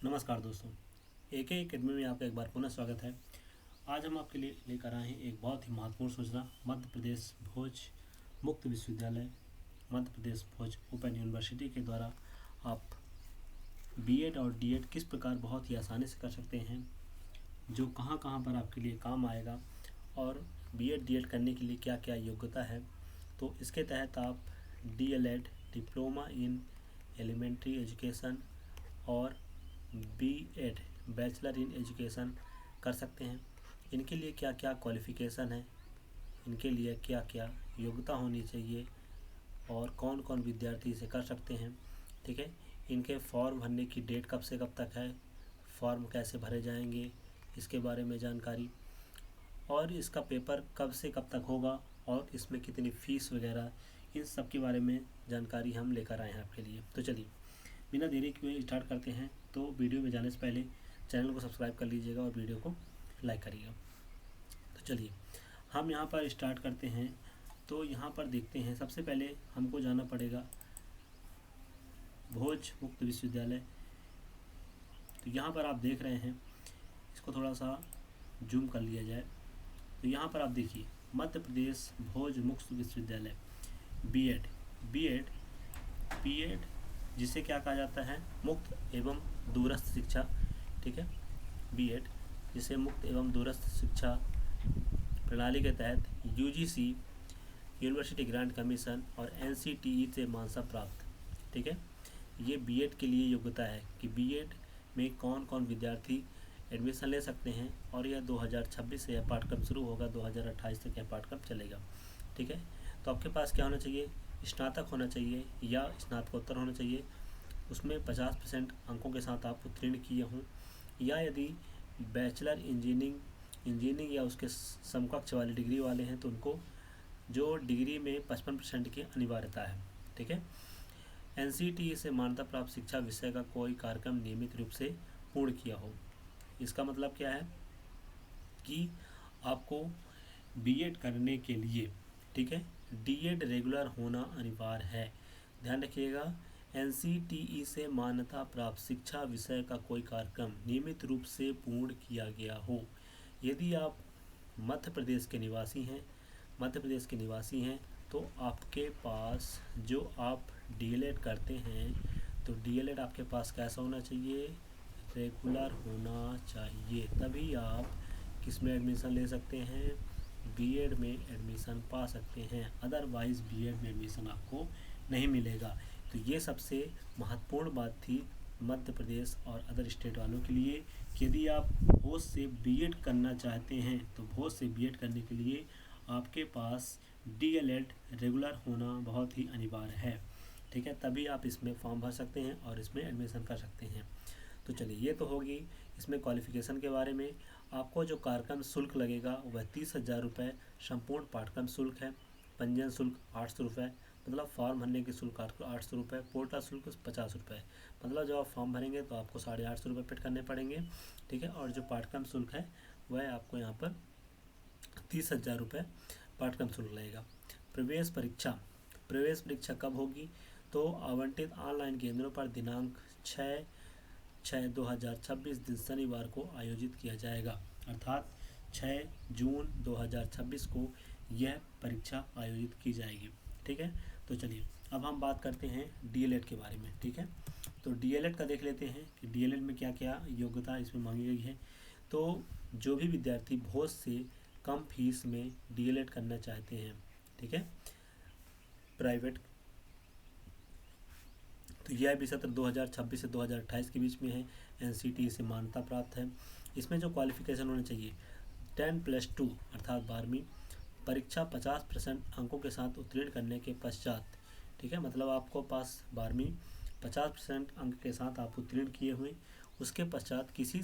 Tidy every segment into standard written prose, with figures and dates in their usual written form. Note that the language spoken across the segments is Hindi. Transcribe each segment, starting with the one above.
नमस्कार दोस्तों, एके एकेडमी में आपका एक बार पुनः स्वागत है। आज हम आपके लिए लेकर आए हैं एक बहुत ही महत्वपूर्ण सूचना। मध्य प्रदेश भोज मुक्त विश्वविद्यालय, मध्य प्रदेश भोज ओपन यूनिवर्सिटी के द्वारा आप बीएड और डीएड किस प्रकार बहुत ही आसानी से कर सकते हैं, जो कहां कहां पर आपके लिए काम आएगा और बीएड डीएड करने के लिए क्या क्या योग्यता है। तो इसके तहत आप DElEd, diploma in elementary education और बीएड, बैचलर इन एजुकेशन कर सकते हैं। इनके लिए क्या क्या क्वालिफ़िकेशन है, इनके लिए क्या क्या योग्यता होनी चाहिए और कौन कौन विद्यार्थी इसे कर सकते हैं। ठीक है, इनके फॉर्म भरने की डेट कब से कब तक है, फॉर्म कैसे भरे जाएंगे, इसके बारे में जानकारी, और इसका पेपर कब से कब तक होगा और इसमें कितनी फ़ीस वगैरह, इन सब के बारे में जानकारी हम लेकर आए हैं आपके लिए। तो चलिए बिना देरी किए स्टार्ट करते हैं। तो वीडियो में जाने से पहले चैनल को सब्सक्राइब कर लीजिएगा और वीडियो को लाइक करिएगा। तो चलिए हम यहाँ पर स्टार्ट करते हैं। तो यहाँ पर देखते हैं, सबसे पहले हमको जाना पड़ेगा भोज मुक्त विश्वविद्यालय। तो यहाँ पर आप देख रहे हैं, इसको थोड़ा सा जूम कर लिया जाए। तो यहाँ पर आप देखिए, मध्य प्रदेश भोज मुक्त विश्वविद्यालय बीएड। बीएड जिसे क्या कहा जाता है, मुक्त एवं दूरस्थ शिक्षा। ठीक है, बीएड जिसे मुक्त एवं दूरस्थ शिक्षा प्रणाली के तहत यूजीसी, यूनिवर्सिटी ग्रांट कमीशन और एनसीटीई से मान्यता प्राप्त। ठीक है, ये बीएड के लिए योग्यता है कि बीएड में कौन कौन विद्यार्थी एडमिशन ले सकते हैं, और यह 2026 से यह पाठ्यक्रम शुरू होगा, 2028 तक यह पाठ्यक्रम चलेगा। ठीक है, तो आपके पास क्या होना चाहिए, स्नातक होना चाहिए या स्नातकोत्तर होना चाहिए, उसमें 50% अंकों के साथ आप उत्तीर्ण किए हों, या यदि बैचलर इंजीनियरिंग या उसके समकक्ष वाली डिग्री वाले हैं तो उनको जो डिग्री में 55% की अनिवार्यता है। ठीक है, एनसीटीई से मान्यता प्राप्त शिक्षा विषय का कोई कार्यक्रम नियमित रूप से पूर्ण किया हो। इसका मतलब क्या है कि आपको बीएड करने के लिए, ठीक है, डीएड रेगुलर होना अनिवार्य है। ध्यान रखिएगा, एनसीटीई से मान्यता प्राप्त शिक्षा विषय का कोई कार्यक्रम नियमित रूप से पूर्ण किया गया हो। यदि आप मध्य प्रदेश के निवासी हैं तो आपके पास जो आप डीएलएड करते हैं, तो डीएलएड आपके पास कैसा होना चाहिए, रेगुलर होना चाहिए। तभी आप किस में एडमिशन ले सकते हैं, बीएड में एडमिशन पा सकते हैं, अदरवाइज़ बीएड में एडमिशन आपको नहीं मिलेगा। तो ये सबसे महत्वपूर्ण बात थी मध्य प्रदेश और अदर स्टेट वालों के लिए कि यदि आप भोज से बीएड करना चाहते हैं तो भोज से बीएड करने के लिए आपके पास डीएलएड रेगुलर होना बहुत ही अनिवार्य है। ठीक है, तभी आप इसमें फॉर्म भर सकते हैं और इसमें एडमिशन कर सकते हैं। तो चलिए, ये तो होगी इसमें क्वालिफ़िकेशन के बारे में। आपको जो कार्यक्रम शुल्क लगेगा वह 30,000 रुपये संपूर्ण पाठ्यक्रम शुल्क है। पंजीयन शुल्क 800 रुपये, मतलब फॉर्म भरने की शुल्क 800 रुपये, पोर्टल शुल्क 50 रुपये। मतलब जब आप फॉर्म भरेंगे तो आपको 850 रुपये पेड करने पड़ेंगे। ठीक है, और जो पाठ्यक्रम शुल्क है वह आपको यहाँ पर 30,000 रुपये पाठ्यक्रम शुल्क लगेगा। प्रवेश परीक्षा कब होगी, तो आवंटित ऑनलाइन केंद्रों पर दिनांक 6/6/2026 दिन शनिवार को आयोजित किया जाएगा। अर्थात 6 जून 2026 को यह परीक्षा आयोजित की जाएगी। ठीक है, तो चलिए अब हम बात करते हैं डीएलएड के बारे में। ठीक है, तो डीएलएड का देख लेते हैं कि डीएलएड में क्या क्या योग्यता इसमें मांगी गई है। तो जो भी विद्यार्थी भोज से कम फीस में डीएलएड करना चाहते हैं, ठीक है, प्राइवेट, तो यह भी सत्र 2026 से 2028 के बीच में है, एनसीटीई से मान्यता प्राप्त है। इसमें जो क्वालिफ़िकेशन होना चाहिए, 10+2 अर्थात 12वीं परीक्षा 50% अंकों के साथ उत्तीर्ण करने के पश्चात। ठीक है, मतलब आपको पास 12वीं 50% अंक के साथ आप उत्तीर्ण किए हुए, उसके पश्चात किसी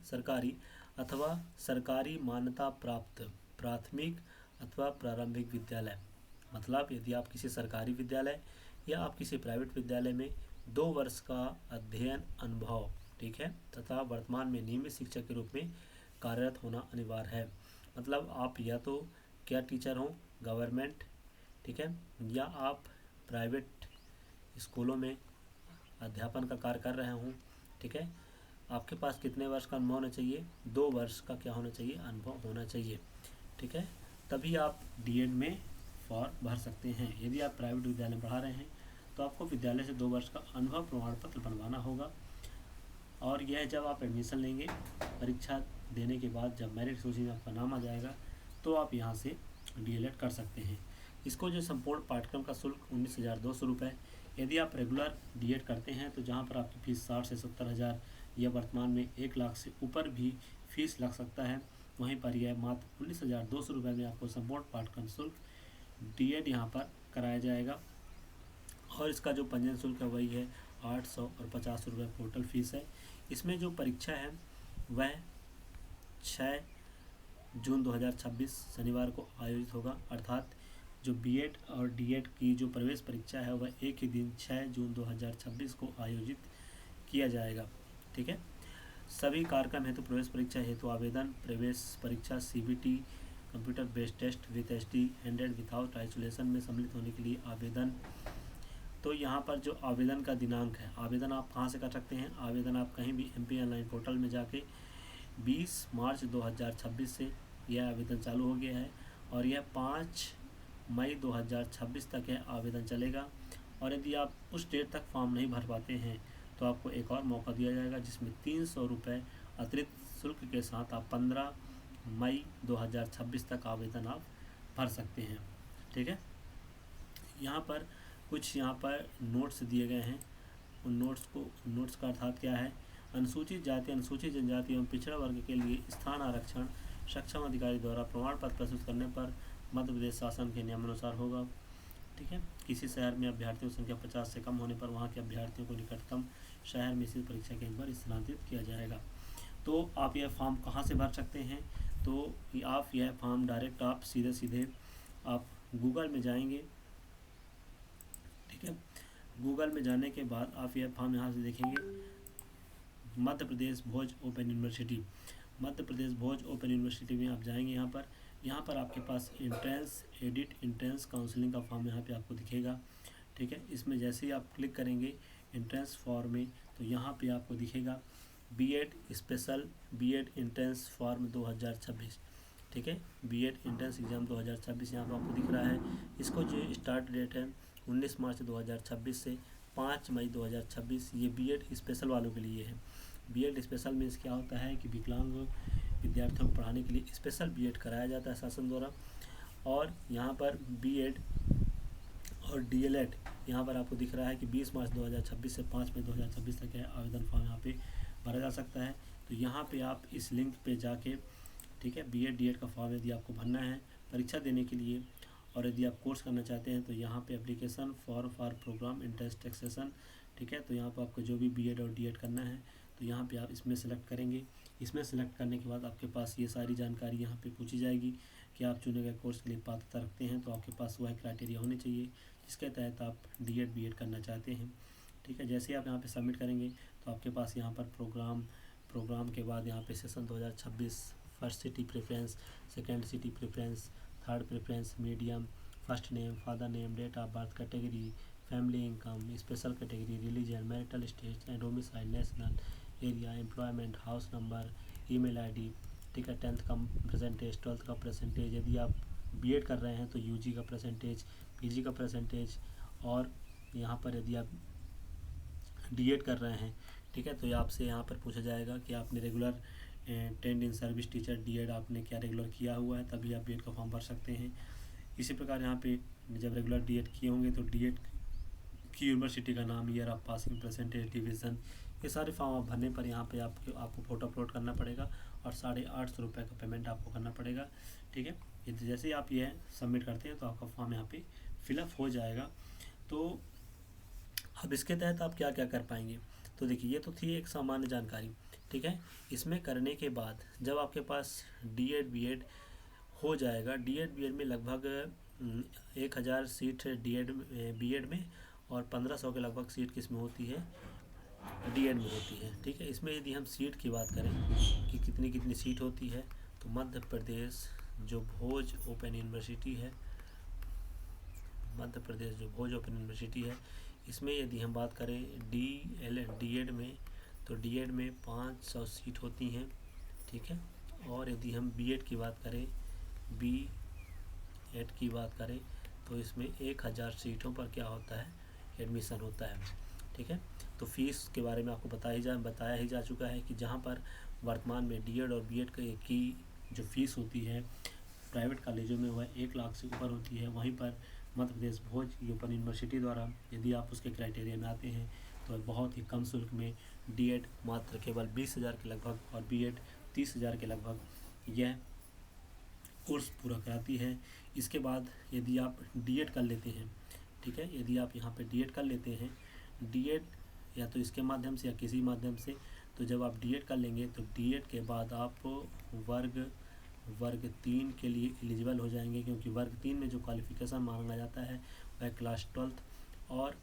सरकारी अथवा सरकारी मान्यता प्राप्त प्राथमिक अथवा प्रारंभिक विद्यालय, मतलब यदि आप किसी सरकारी विद्यालय या आप किसी प्राइवेट विद्यालय में 2 वर्ष का अध्ययन अनुभव, ठीक है, तथा वर्तमान में नियमित शिक्षक के रूप में कार्यरत होना अनिवार्य है। मतलब आप या तो क्या टीचर हों गवर्नमेंट, ठीक है, या आप प्राइवेट स्कूलों में अध्यापन का कार्य कर रहे हों, ठीक है। आपके पास कितने वर्ष का अनुभव होना चाहिए? 2 वर्ष का क्या होना चाहिए? अनुभव होना चाहिए, ठीक है। तभी आप डीएड में फॉर्म भर सकते हैं। यदि आप प्राइवेट विद्यालय में पढ़ा रहे हैं तो आपको विद्यालय से 2 वर्ष का अनुभव प्रमाण पत्र बनवाना होगा, और यह जब आप एडमिशन लेंगे, परीक्षा देने के बाद जब मेरिट सूची में आपका नाम आ जाएगा तो आप यहाँ से डीएलएड कर सकते हैं। इसको जो संपूर्ण पाठ्यक्रम का शुल्क 19,200 रुपये। यदि आप रेगुलर डीएड करते हैं तो जहाँ पर आपकी फ़ीस 60 से 70 हज़ार या वर्तमान में 1 लाख से ऊपर भी फीस लग सकता है, वहीं पर यह मात्र 19,200 रुपये में आपको संपूर्ण पाठ्यक्रम शुल्क डीएड यहाँ पर कराया जाएगा। और इसका जो पंजीयन शुल्क है वही है 800 और 50 रुपये पोर्टल फीस है। इसमें जो परीक्षा है वह 6 जून 2026 शनिवार को आयोजित होगा, अर्थात जो बीएड और डीएड की जो प्रवेश परीक्षा है वह एक ही दिन 6 जून 2026 को आयोजित किया जाएगा, ठीक है। सभी कार्यक्रम हेतु प्रवेश परीक्षा हेतु आवेदन, प्रवेश परीक्षा CBT, computer based test with ST, handed without isolation में सम्मिलित होने के लिए आवेदन। तो यहाँ पर जो आवेदन का दिनांक है, आवेदन आप कहाँ से कर सकते हैं? आवेदन आप कहीं भी एमपी ऑनलाइन पोर्टल में जाके 20 मार्च 2026 से यह आवेदन चालू हो गया है और यह 5 मई 2026 तक यह आवेदन चलेगा। और यदि आप उस डेट तक फॉर्म नहीं भर पाते हैं तो आपको एक और मौका दिया जाएगा, जिसमें 300 रुपये अतिरिक्त शुल्क के साथ आप 15 मई 2026 तक आवेदन आप भर सकते हैं, ठीक है। यहाँ पर कुछ नोट्स दिए गए हैं। उन नोट्स का अर्थात क्या है? अनुसूचित जाति, अनुसूचित जनजाति एवं पिछड़ा वर्ग के लिए स्थान आरक्षण सक्षम अधिकारी द्वारा प्रमाण पत्र प्रस्तुत करने पर मध्य प्रदेश शासन के नियमानुसार होगा, ठीक है। किसी शहर में अभ्यर्थियों की संख्या 50 से कम होने पर वहाँ के अभ्यर्थियों को निकटतम शहर में स्थित परीक्षा केंद्र पर स्थानांतरित किया जाएगा। तो आप यह फॉर्म कहाँ से भर सकते हैं? तो आप यह फॉर्म डायरेक्ट आप सीधे आप गूगल में जाएंगे, ठीक है। गूगल में जाने के बाद आप यह फॉर्म यहाँ से देखेंगे, मध्य प्रदेश भोज ओपन यूनिवर्सिटी, मध्य प्रदेश भोज ओपन यूनिवर्सिटी में आप जाएंगे। यहाँ पर आपके पास एंट्रेंस काउंसलिंग का फॉर्म यहाँ पे आपको दिखेगा, ठीक है। इसमें जैसे ही आप क्लिक करेंगे एंट्रेंस फॉर्म में तो यहाँ पे आपको दिखेगा BEd special BEd entrance form 2026, ठीक है। बीएड एंट्रेंस एग्ज़ाम 2026 यहाँ पर आपको दिख रहा है। इसको जो स्टार्ट डेट है 19 मार्च 2026 से 5 मई 2026, ये बीएड स्पेशल वालों के लिए है। बीएड स्पेशल मीन्स क्या होता है कि विकलांग विद्यार्थियों को पढ़ाने के लिए स्पेशल बीएड कराया जाता है शासन द्वारा। और यहाँ पर बीएड और डीएलएड यहाँ पर आपको दिख रहा है कि 20 मार्च 2026 से 5 मई 2026 तक है आवेदन फॉर्म यहाँ पे भरा जा सकता है। तो यहाँ पे आप इस लिंक पे जाके, ठीक है, बीएड डीएड का फॉर्म यदि आपको भरना है परीक्षा देने के लिए और यदि आप कोर्स करना चाहते हैं तो यहाँ पे application for program interest taxation, ठीक है। तो यहाँ पर आपको जो भी बीएड और डीएड करना है तो यहाँ पे आप इसमें सेलेक्ट करेंगे। इसमें सेलेक्ट करने के बाद आपके पास ये सारी जानकारी यहाँ पे पूछी जाएगी कि आप चुने गए कोर्स के लिए पात्रता रखते हैं, तो आपके पास वह क्राइटेरिया होने चाहिए जिसके तहत आप डीएड बीएड करना चाहते हैं, ठीक है। जैसे ही आप यहाँ पे सबमिट करेंगे तो आपके पास यहाँ पर प्रोग्राम के बाद यहाँ पे session 2026 first city preference, second city preference, third preference, medium, first name, father name, date of birth, category, family income, special category, religion, marital status and domicile, national area, employment, house number, email ID, ठीक है। 10th का परसेंटेज, 12th का परसेंटेज, यदि आप बीएड कर रहे हैं तो यूजी का परसेंटेज, पीजी का परसेंटेज, और यहाँ पर यदि आप डीएड कर रहे हैं, ठीक है, तो आपसे यहाँ पर पूछा जाएगा कि आपने regular trained in service teacher DEd आपने क्या रेगुलर किया हुआ है, तभी आप बीएड का फॉर्म भर सकते हैं। इसी प्रकार यहाँ पे जब रेगुलर डीएड किए होंगे तो डीएड की यूनिवर्सिटी का नाम, year of passing, percentage, division, ये सारे फॉर्म आप भरने पर यहाँ पे आपको फ़ोटो अपलोड करना पड़ेगा और 850 रुपये का पेमेंट आपको करना पड़ेगा, ठीक है। ये जैसे ही आप ये सबमिट करते हैं तो आपका फॉर्म यहाँ पे फिलअप हो जाएगा। तो अब इसके तहत आप क्या क्या कर पाएंगे? तो देखिए, ये तो थी एक सामान्य जानकारी, ठीक है। इसमें करने के बाद जब आपके पास डीएड बीएड हो जाएगा, डीएड बीएड में लगभग 1000 सीट डीएड बीएड में और 1500 के लगभग सीट किस में होती है? डीएड में होती है, ठीक है। इसमें यदि हम सीट की बात करें कि कितनी सीट होती है, तो मध्य प्रदेश जो भोज ओपन यूनिवर्सिटी है, मध्य प्रदेश जो भोज ओपन यूनिवर्सिटी है, इसमें यदि हम बात करें डीएड में तो डीएड में 500 सीट होती हैं, ठीक है। और यदि हम बीएड की बात करें, बीएड की बात करें तो इसमें 1000 सीटों पर क्या होता है, एडमिशन होता है, ठीक है। तो फीस के बारे में आपको बताया ही जा चुका है कि जहाँ पर वर्तमान में डीएड और बीएड की जो फीस होती है प्राइवेट कॉलेजों में वह 1 लाख से ऊपर होती है, वहीं पर मध्य प्रदेश भोज ओपन यूनिवर्सिटी द्वारा यदि आप उसके क्राइटेरिया में आते हैं तो बहुत ही कम शुल्क में डीएड मात्र केवल 20,000 के लगभग और बीएड 30,000 के लगभग यह कोर्स पूरा कराती है। इसके बाद यदि आप डीएड कर लेते हैं, ठीक है, यदि आप यहाँ पे डीएड कर लेते हैं, डीएड या तो इसके माध्यम से या किसी माध्यम से, तो जब आप डीएड कर लेंगे तो डीएड के बाद आप वर्ग 3 के लिए एलिजिबल हो जाएंगे, क्योंकि वर्ग 3 में जो क्वालिफ़िकेशन मांगा जाता है वह क्लास 12th और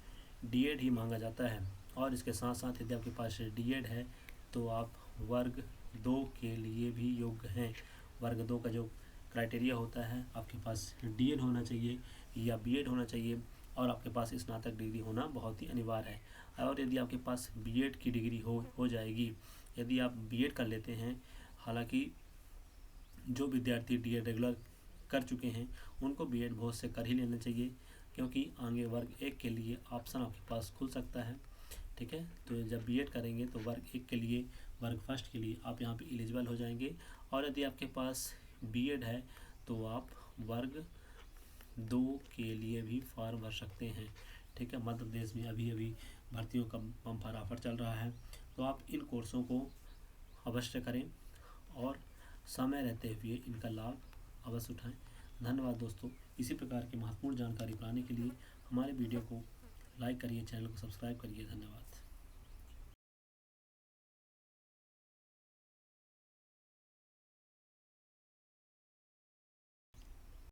डीएड ही मांगा जाता है। और इसके साथ साथ यदि आपके पास डीएड है तो आप वर्ग 2 के लिए भी योग्य हैं। वर्ग 2 का जो क्राइटेरिया होता है, आपके पास डीएड होना चाहिए या बीएड होना चाहिए और आपके पास स्नातक डिग्री होना बहुत ही अनिवार्य है। और यदि आपके पास बीएड की डिग्री हो जाएगी, यदि आप बीएड कर लेते हैं, हालांकि जो विद्यार्थी डीएड रेगुलर कर चुके हैं उनको बीएड भोज से कर ही लेना चाहिए, क्योंकि आगे वर्ग 1 के लिए ऑप्शन आपके पास खुल सकता है, ठीक है। तो जब बीएड करेंगे तो वर्ग 1 के लिए, वर्ग फर्स्ट के लिए आप यहाँ पे एलिजिबल हो जाएंगे। और यदि आपके पास बीएड है तो आप वर्ग 2 के लिए भी फॉर्म भर सकते हैं, ठीक है। मध्य प्रदेश में अभी अभी भर्तियों का बम्पर ऑफर चल रहा है, तो आप इन कोर्सों को अवश्य करें और समय रहते हुए इनका लाभ अवश्य उठाएं। धन्यवाद दोस्तों। इसी प्रकार की महत्वपूर्ण जानकारी पाने के लिए हमारे वीडियो को लाइक करिए, चैनल को सब्सक्राइब करिए। धन्यवाद।